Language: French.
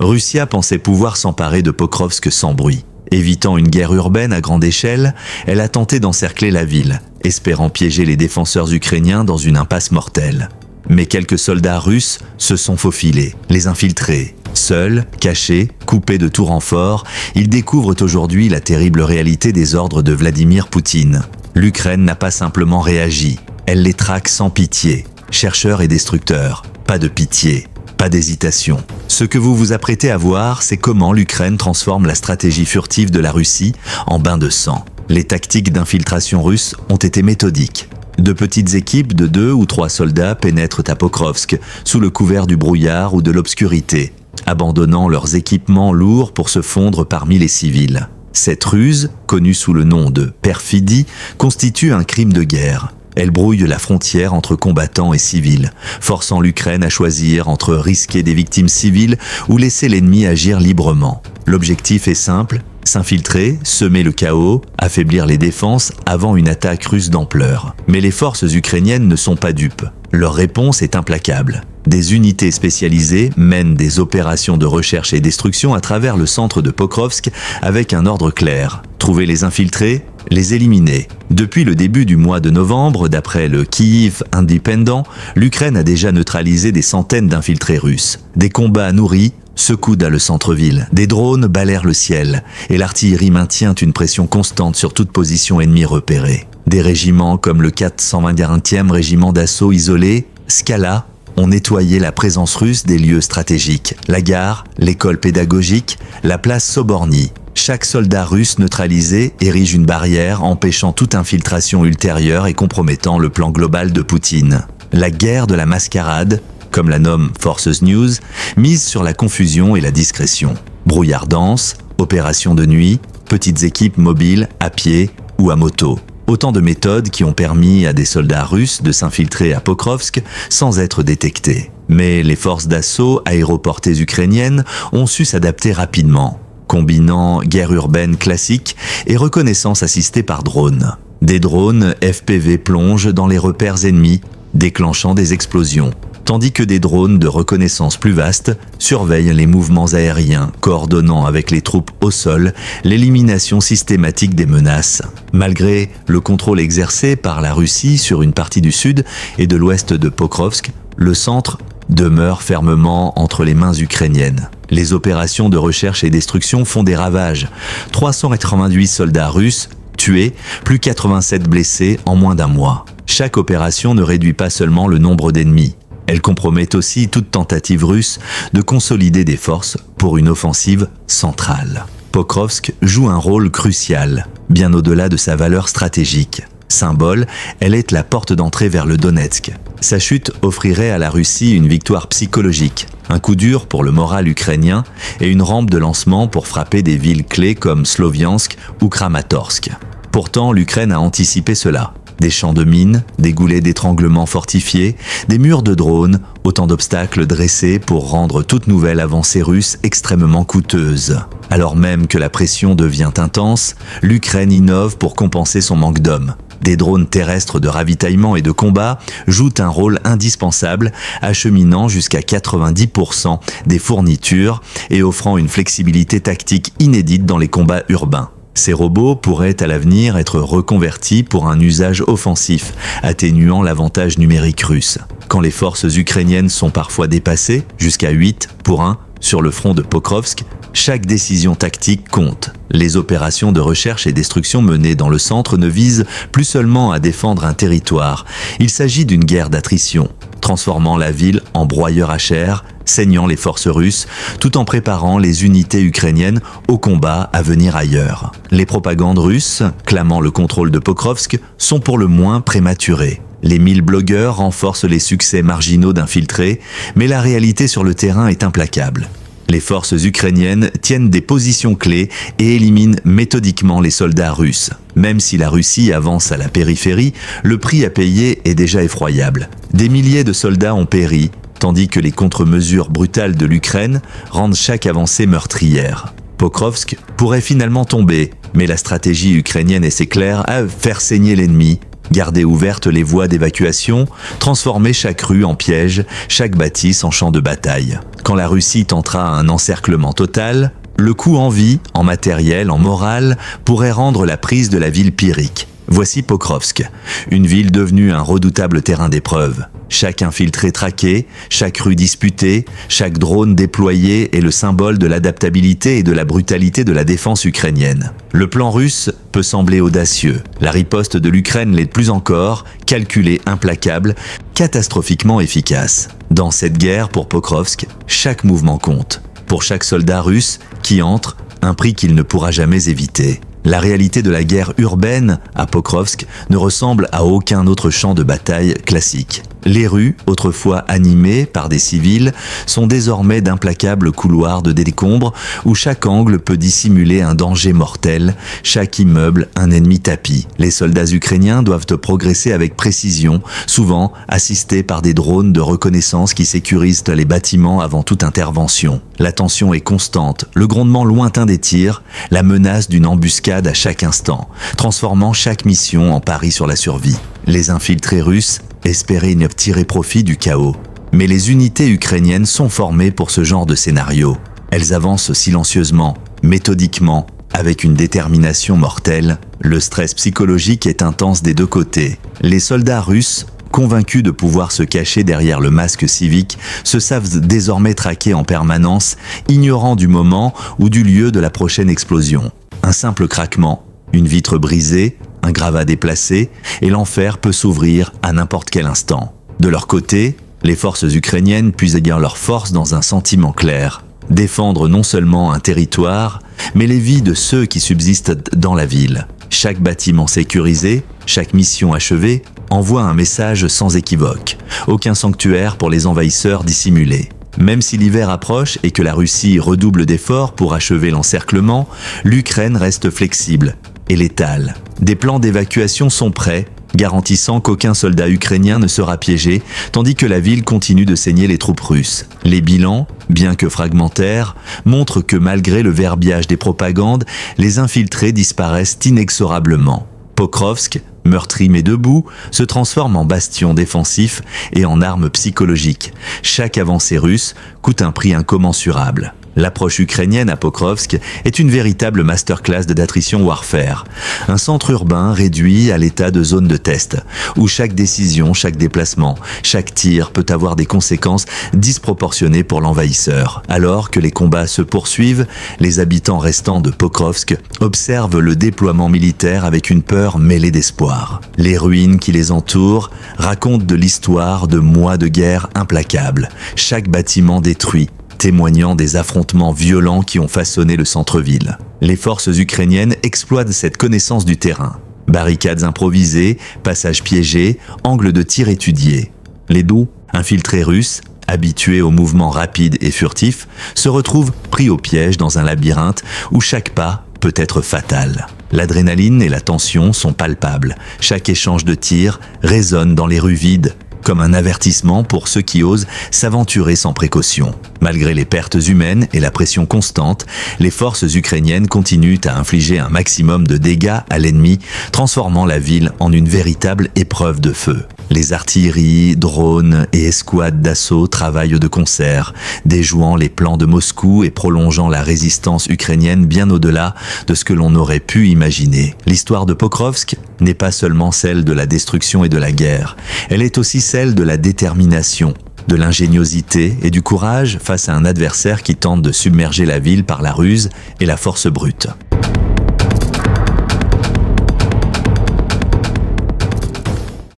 Russia pensait pouvoir s'emparer de Pokrovsk sans bruit. Évitant une guerre urbaine à grande échelle, elle a tenté d'encercler la ville, espérant piéger les défenseurs ukrainiens dans une impasse mortelle. Mais quelques soldats russes se sont faufilés, les infiltrés. Seuls, cachés, coupés de tout renfort, ils découvrent aujourd'hui la terrible réalité des ordres de Vladimir Poutine. L'Ukraine n'a pas simplement réagi, elle les traque sans pitié. Chercheurs et destructeurs, pas de pitié, pas d'hésitation. Ce que vous vous apprêtez à voir, c'est comment l'Ukraine transforme la stratégie furtive de la Russie en bain de sang. Les tactiques d'infiltration russes ont été méthodiques. De petites équipes de 2 ou 3 soldats pénètrent à Pokrovsk sous le couvert du brouillard ou de l'obscurité, abandonnant leurs équipements lourds pour se fondre parmi les civils. Cette ruse, connue sous le nom de perfidie, constitue un crime de guerre. Elle brouille la frontière entre combattants et civils, forçant l'Ukraine à choisir entre risquer des victimes civiles ou laisser l'ennemi agir librement. L'objectif est simple, s'infiltrer, semer le chaos, affaiblir les défenses avant une attaque russe d'ampleur. Mais les forces ukrainiennes ne sont pas dupes. Leur réponse est implacable. Des unités spécialisées mènent des opérations de recherche et destruction à travers le centre de Pokrovsk avec un ordre clair. Trouver les infiltrés, les éliminer. Depuis le début du mois de novembre, d'après le Kyiv Independent, l'Ukraine a déjà neutralisé des centaines d'infiltrés russes. Des combats nourris secouent le centre-ville, des drones balayent le ciel, et l'artillerie maintient une pression constante sur toute position ennemie repérée. Des régiments comme le 421e régiment d'assaut isolé, Skala, ont nettoyé la présence russe des lieux stratégiques, la gare, l'école pédagogique, la place Soborny. Chaque soldat russe neutralisé érige une barrière empêchant toute infiltration ultérieure et compromettant le plan global de Poutine. La guerre de la mascarade, comme la nomme Forces News, mise sur la confusion et la discrétion. Brouillard dense, opérations de nuit, petites équipes mobiles à pied ou à moto. Autant de méthodes qui ont permis à des soldats russes de s'infiltrer à Pokrovsk sans être détectés. Mais les forces d'assaut aéroportées ukrainiennes ont su s'adapter rapidement, combinant guerre urbaine classique et reconnaissance assistée par drones. Des drones FPV plongent dans les repères ennemis, déclenchant des explosions, tandis que des drones de reconnaissance plus vastes surveillent les mouvements aériens, coordonnant avec les troupes au sol l'élimination systématique des menaces. Malgré le contrôle exercé par la Russie sur une partie du sud et de l'ouest de Pokrovsk, le centre demeure fermement entre les mains ukrainiennes. Les opérations de recherche et destruction font des ravages. 388 soldats russes tués, plus 87 blessés en moins d'un mois. Chaque opération ne réduit pas seulement le nombre d'ennemis. Elle compromet aussi toute tentative russe de consolider des forces pour une offensive centrale. Pokrovsk joue un rôle crucial, bien au-delà de sa valeur stratégique. Symbole, elle est la porte d'entrée vers le Donetsk. Sa chute offrirait à la Russie une victoire psychologique, un coup dur pour le moral ukrainien et une rampe de lancement pour frapper des villes clés comme Sloviansk ou Kramatorsk. Pourtant, l'Ukraine a anticipé cela. Des champs de mines, des goulets d'étranglement fortifiés, des murs de drones, autant d'obstacles dressés pour rendre toute nouvelle avancée russe extrêmement coûteuse. Alors même que la pression devient intense, l'Ukraine innove pour compenser son manque d'hommes. Des drones terrestres de ravitaillement et de combat jouent un rôle indispensable, acheminant jusqu'à 90% des fournitures et offrant une flexibilité tactique inédite dans les combats urbains. Ces robots pourraient à l'avenir être reconvertis pour un usage offensif, atténuant l'avantage numérique russe. Quand les forces ukrainiennes sont parfois dépassées, jusqu'à 8 pour 1 sur le front de Pokrovsk, chaque décision tactique compte. Les opérations de recherche et destruction menées dans le centre ne visent plus seulement à défendre un territoire, il s'agit d'une guerre d'attrition, transformant la ville en broyeur à chair, saignant les forces russes, tout en préparant les unités ukrainiennes au combat à venir ailleurs. Les propagandes russes, clamant le contrôle de Pokrovsk, sont pour le moins prématurées. Les 1000 blogueurs renforcent les succès marginaux d'infiltrés, mais la réalité sur le terrain est implacable. Les forces ukrainiennes tiennent des positions clés et éliminent méthodiquement les soldats russes. Même si la Russie avance à la périphérie, le prix à payer est déjà effroyable. Des milliers de soldats ont péri, tandis que les contre-mesures brutales de l'Ukraine rendent chaque avancée meurtrière. Pokrovsk pourrait finalement tomber, mais la stratégie ukrainienne est claire à faire saigner l'ennemi, garder ouvertes les voies d'évacuation, transformer chaque rue en piège, chaque bâtisse en champ de bataille. Quand la Russie tentera un encerclement total, le coût en vie, en matériel, en morale, pourrait rendre la prise de la ville pyrrhique. Voici Pokrovsk, une ville devenue un redoutable terrain d'épreuve. Chaque infiltré traqué, chaque rue disputée, chaque drone déployé est le symbole de l'adaptabilité et de la brutalité de la défense ukrainienne. Le plan russe peut sembler audacieux, la riposte de l'Ukraine l'est plus encore, calculée, implacable, catastrophiquement efficace. Dans cette guerre, pour Pokrovsk, chaque mouvement compte. Pour chaque soldat russe qui entre, un prix qu'il ne pourra jamais éviter. La réalité de la guerre urbaine à Pokrovsk ne ressemble à aucun autre champ de bataille classique. Les rues, autrefois animées par des civils, sont désormais d'implacables couloirs de décombres où chaque angle peut dissimuler un danger mortel, chaque immeuble un ennemi tapi. Les soldats ukrainiens doivent progresser avec précision, souvent assistés par des drones de reconnaissance qui sécurisent les bâtiments avant toute intervention. La tension est constante, le grondement lointain des tirs, la menace d'une embuscade à chaque instant, transformant chaque mission en pari sur la survie. Les infiltrés russes espéraient tirer profit du chaos. Mais les unités ukrainiennes sont formées pour ce genre de scénario. Elles avancent silencieusement, méthodiquement, avec une détermination mortelle. Le stress psychologique est intense des deux côtés. Les soldats russes, convaincus de pouvoir se cacher derrière le masque civique, se savent désormais traquer en permanence, ignorant du moment ou du lieu de la prochaine explosion. Un simple craquement, une vitre brisée, un gravat déplacé, et l'enfer peut s'ouvrir à n'importe quel instant. De leur côté, les forces ukrainiennes puisent leur force dans un sentiment clair. Défendre non seulement un territoire, mais les vies de ceux qui subsistent dans la ville. Chaque bâtiment sécurisé, chaque mission achevée, envoie un message sans équivoque. Aucun sanctuaire pour les envahisseurs dissimulés. Même si l'hiver approche et que la Russie redouble d'efforts pour achever l'encerclement, l'Ukraine reste flexible et létale. Des plans d'évacuation sont prêts, garantissant qu'aucun soldat ukrainien ne sera piégé, tandis que la ville continue de saigner les troupes russes. Les bilans, bien que fragmentaires, montrent que malgré le verbiage des propagandes, les infiltrés disparaissent inexorablement. Pokrovsk, meurtri mais debout, se transforme en bastion défensif et en arme psychologique. Chaque avancée russe coûte un prix incommensurable. L'approche ukrainienne à Pokrovsk est une véritable masterclass de d'attrition warfare. Un centre urbain réduit à l'état de zone de test, où chaque décision, chaque déplacement, chaque tir peut avoir des conséquences disproportionnées pour l'envahisseur. Alors que les combats se poursuivent, les habitants restants de Pokrovsk observent le déploiement militaire avec une peur mêlée d'espoir. Les ruines qui les entourent racontent de l'histoire de mois de guerre implacable. Chaque bâtiment détruit, témoignant des affrontements violents qui ont façonné le centre-ville. Les forces ukrainiennes exploitent cette connaissance du terrain. Barricades improvisées, passages piégés, angles de tir étudiés. Les dos, infiltrés russes, habitués aux mouvements rapides et furtifs, se retrouvent pris au piège dans un labyrinthe où chaque pas peut être fatal. L'adrénaline et la tension sont palpables. Chaque échange de tirs résonne dans les rues vides, comme un avertissement pour ceux qui osent s'aventurer sans précaution. Malgré les pertes humaines et la pression constante, les forces ukrainiennes continuent à infliger un maximum de dégâts à l'ennemi, transformant la ville en une véritable épreuve de feu. Les artilleries, drones et escouades d'assaut travaillent de concert, déjouant les plans de Moscou et prolongeant la résistance ukrainienne bien au-delà de ce que l'on aurait pu imaginer. L'histoire de Pokrovsk n'est pas seulement celle de la destruction et de la guerre, elle est aussi celle de la détermination, de l'ingéniosité et du courage face à un adversaire qui tente de submerger la ville par la ruse et la force brute.